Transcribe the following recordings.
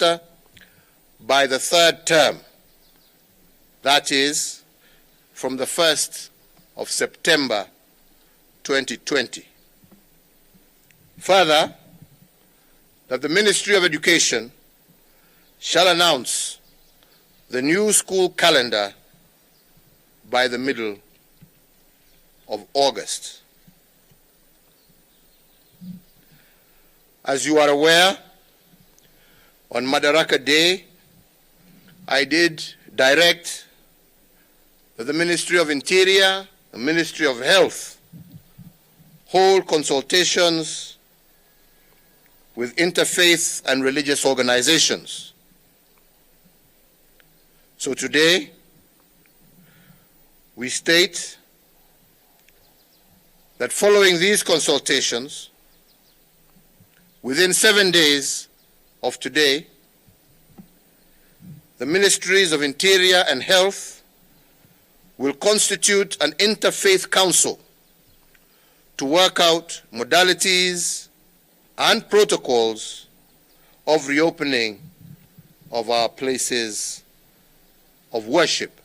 Minister by the third term, that is, from the 1st of September 2020. Further, that the Ministry of Education shall announce the new school calendar by the middle of August. As you are aware, on Madaraka Day, I did direct that the Ministry of Interior, the Ministry of Health, hold consultations with interfaith and religious organizations. So today, we state that following these consultations, within 7 days of today, the Ministries of Interior and Health will constitute an interfaith council to work out modalities and protocols of reopening of our places of worship.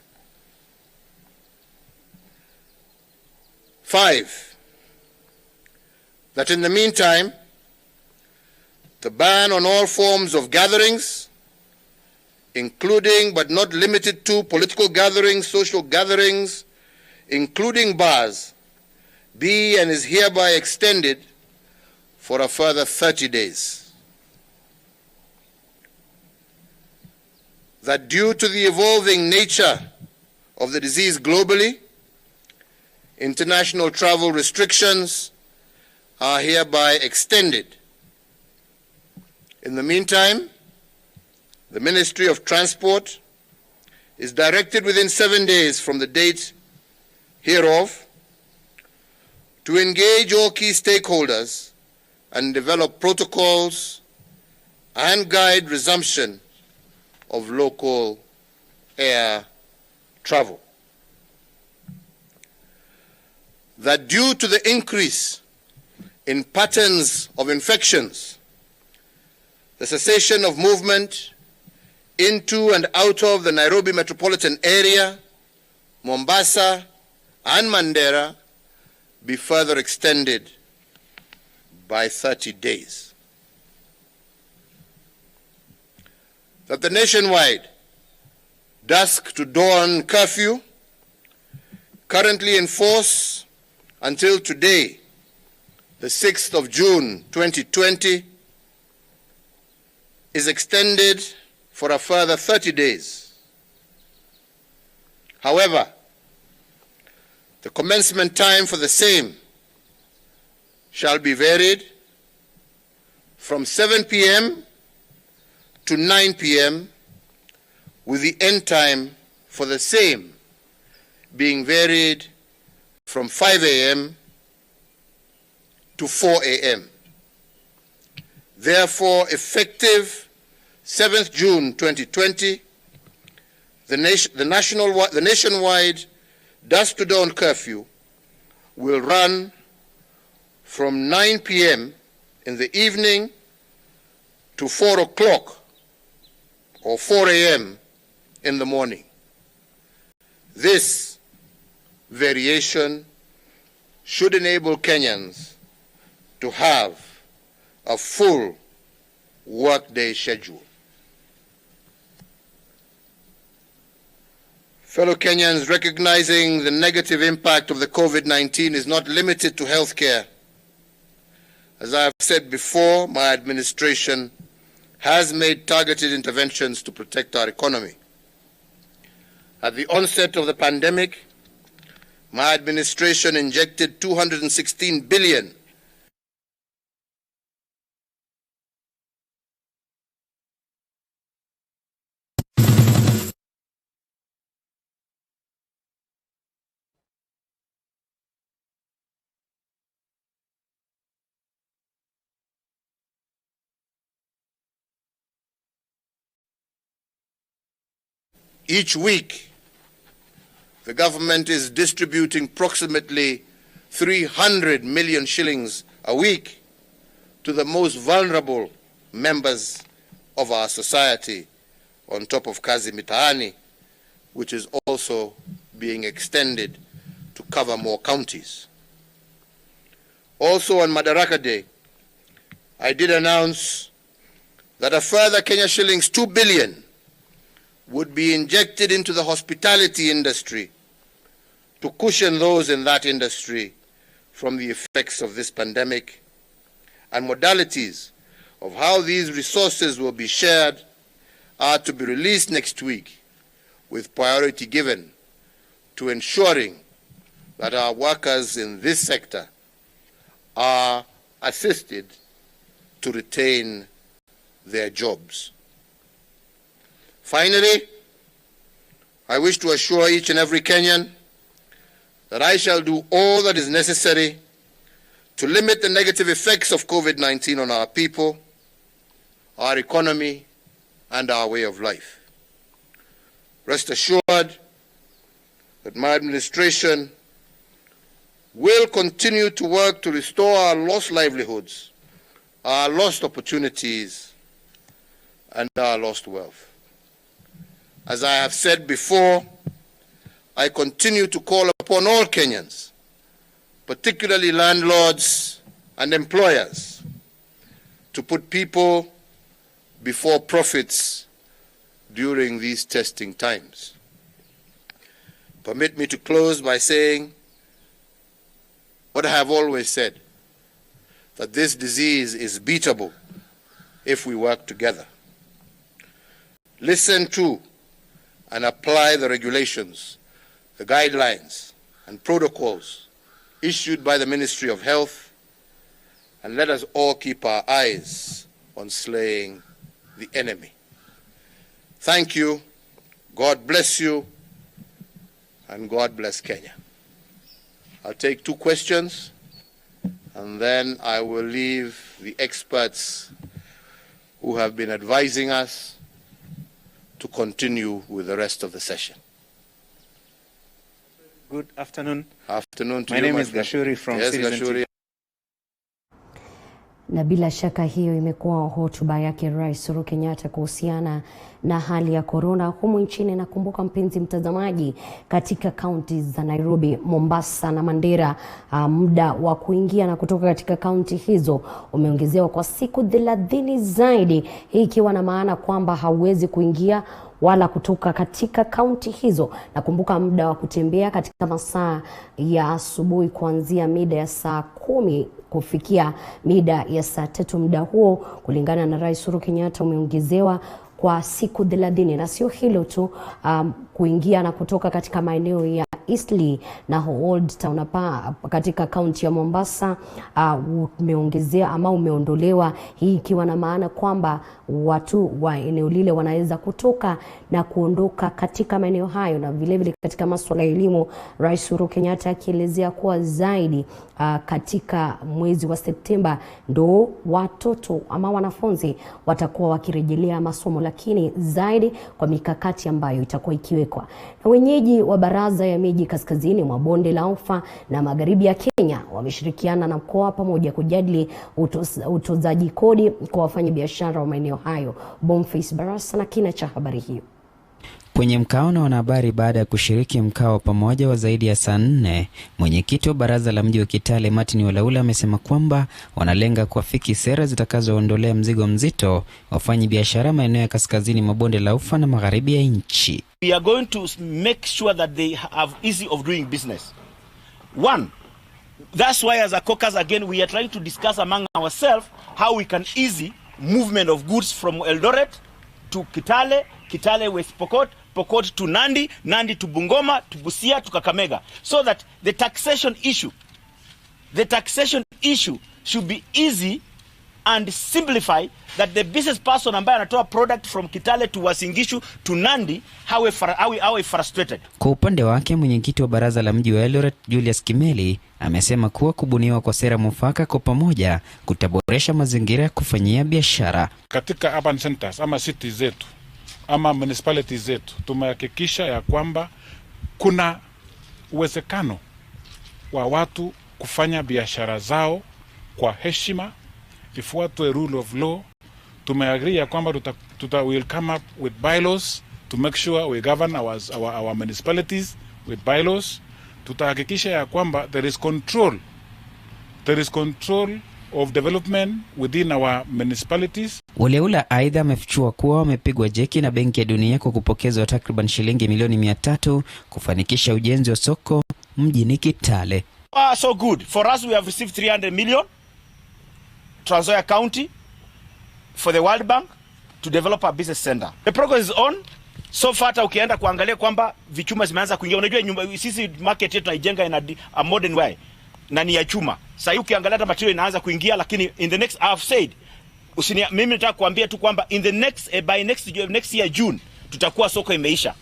5, that in the meantime, the ban on all forms of gatherings, including but not limited to political gatherings, social gatherings, including bars, be and is hereby extended for a further 30 days. That due to the evolving nature of the disease globally, international travel restrictions are hereby extended. In the meantime, the Ministry of Transport is directed within 7 days from the date hereof to engage all key stakeholders and develop protocols and guide resumption of local air travel. That due to the increase in patterns of infections, the cessation of movement into and out of the Nairobi metropolitan area, Mombasa, and Mandera be further extended by 30 days. That the nationwide dusk to dawn curfew, currently in force until today, the 6th of June 2020, is extended for a further 30 days. However, the commencement time for the same shall be varied from 7 p.m. to 9 p.m., with the end time for the same being varied from 5 a.m. to 4 a.m. Therefore, effective 7th June 2020, the nationwide dusk to dawn curfew will run from 9 p.m. in the evening to 4 o'clock or 4 a.m. in the morning. This variation should enable Kenyans to have a full workday schedule. Fellow Kenyans, recognizing the negative impact of the COVID-19 is not limited to healthcare. As I have said before, my administration has made targeted interventions to protect our economy. At the onset of the pandemic, my administration injected 216 billion each week. The government is distributing approximately 300 million shillings a week to the most vulnerable members of our society, on top of Kazi Mitaani, which is also being extended to cover more counties. Also on Madaraka Day, I did announce that a further Kenya shillings 2 billion would be injected into the hospitality industry to cushion those in that industry from the effects of this pandemic, and modalities of how these resources will be shared are to be released next week, with priority given to ensuring that our workers in this sector are assisted to retain their jobs. Finally, I wish to assure each and every Kenyan that I shall do all that is necessary to limit the negative effects of COVID-19 on our people, our economy, and our way of life. Rest assured that my administration will continue to work to restore our lost livelihoods, our lost opportunities, and our lost wealth. As I have said before, I continue to call upon all Kenyans, particularly landlords and employers, to put people before profits during these testing times. Permit me to close by saying what I have always said, that this disease is beatable if we work together. Listen to and apply the regulations, the guidelines and protocols issued by the Ministry of Health, and let us all keep our eyes on slaying the enemy. Thank you, God bless you, and God bless Kenya. I'll take 2 questions, and then I will leave the experts who have been advising us to continue with the rest of the session. Good afternoon. Afternoon to My you. name is Gashuri from Citizen TV. Na bila shaka hiyo imekuwa hotuba yake Rais Uhuru Kenyatta kuhusiana na hali ya corona humu nchini. Na kumbuka mpenzi mtazamaji, katika kaunti za Nairobi, Mombasa na Mandera, muda wa kuingia na kutoka katika kaunti hizo umeongezewa kwa siku 30 zaidi, hii ikiwa na maana kwamba hauwezi kuingia wala kutoka katika kaunti hizo. Na kumbuka muda wa kutembea katika masaa ya asubuhi kuanzia mida ya saa 10 kufikia mida ya saa 3, muda huo kulingana na Rais Uhuru Kenyatta umeongezewa kwa siku 30. Na sio hilo tu, kuingia na kutoka katika maeneo ya Eastleigh na Old Town hapa katika kaunti ya Mombasa umeongezea ama umeondolewa, hii ikiwa na maana kwamba watu wa eneo lile wanaweza kutoka na kuondoka katika maeneo hayo. Na vile vile katika masuala ya elimu, Rais Uhuru Kenyatta akielezea kuwa zaidi katika mwezi wa Septemba ndo watoto ama wanafunzi watakuwa wakirejelea masomo, lakini zaidi kwa mikakati ambayo itakuwa ikiwekwa na wenyeji wa baraza ya miji kaskazini mwa bonde la Ufa na magharibi ya Kenya. Wameshirikiana na mkoa pamoja kujadili utozaji kodi kwa wafanyabiashara wa maeneo hayo. Boniface Barasa na kina cha habari hiyo. Kwenye mkao na wanahabari baada ya kushiriki mkao pamoja wa zaidi ya saa 4, mwenyekiti wa baraza la mji wa Kitale Martin Walaula amesema kwamba wanalenga kuafiki sera zitakazoondolea mzigo mzito wafanyabiashara maeneo ya kaskazini mwa bonde la Ufa na magharibi ya nchi. We are going to make sure that they have easy of doing business. One, that's why as a caucus again we are trying to discuss among ourselves how we can easy movement of goods from Eldoret to Kitale, Kitale West Pokot, Pokot to Nandi, Nandi to Bungoma, to Busia, to Kakamega, so that the taxation issue should be easy and simplify, that the business person ambaye anatoa product from Kitale to Uasin Gishu to Nandi hawe frustrated. Kwa upande wake, mwenyekiti wa baraza la mji wa Eldoret Julius Kimeli amesema kuwa kubuniwa kwa sera mufaka kwa pamoja kutaboresha mazingira ya kufanyia biashara katika urban centers ama cities zetu ama municipalities zetu. Tumehakikisha ya kwamba kuna uwezekano wa watu kufanya biashara zao kwa heshima, ifuatwe rule of law, tumeagree ya kwamba will come up with bylaws to make sure we govern our municipalities with bylaws. Tutahakikisha ya kwamba there is control of development within our municipalities. Waleula aidha amefichua kuwa wamepigwa jeki na Benki ya Dunia kwa kupokezwa takriban shilingi milioni 300 kufanikisha ujenzi wa soko mjini Kitale. So good. For us, we have received 300 million Trans Nzoia County for the World Bank to develop a business center. The progress is on. So far ukienda kuangalia kwamba vichuma zimeanza kuingia. Unajua sisi market yetu tunaijenga in a modern way. Na ni ya chuma. Sasa ukiangalia hata material inaanza kuingia, lakini in the next, I have said, mimi nataka kuambia tu kwamba in the next by next year June tutakuwa soko imeisha.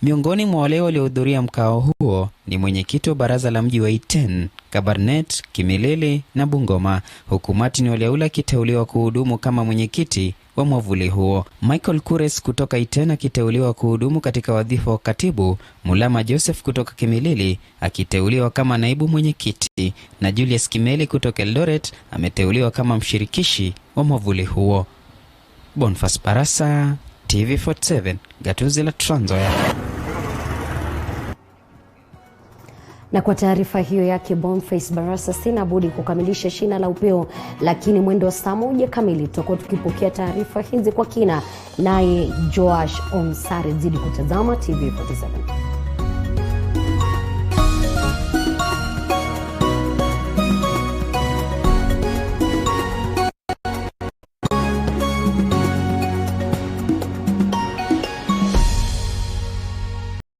Miongoni mwa wale waliohudhuria mkao huo ni mwenyekiti wa baraza la mji wa Iten, Kabarnet, Kimilili na Bungoma, huku Martin Waleula akiteuliwa kuhudumu kama mwenyekiti wa mwavuli huo. Michael Kures kutoka Iten akiteuliwa kuhudumu katika wadhifa wa katibu, Mulama Joseph kutoka Kimilili akiteuliwa kama naibu mwenyekiti, na Julius Kimeli kutoka Eldoret ameteuliwa kama mshirikishi wa mwavuli huo. Bonfas Barasa, TV47, Gatuzi la Trans Nzoia. Na kwa taarifa hiyo yake Bonface Barasa, sina budi kukamilisha Shina la Upeo, lakini mwendo saa 1 kamili tutakuwa tukipokea taarifa hizi kwa kina, naye Joash Onsare. Zidi kutazama TV47.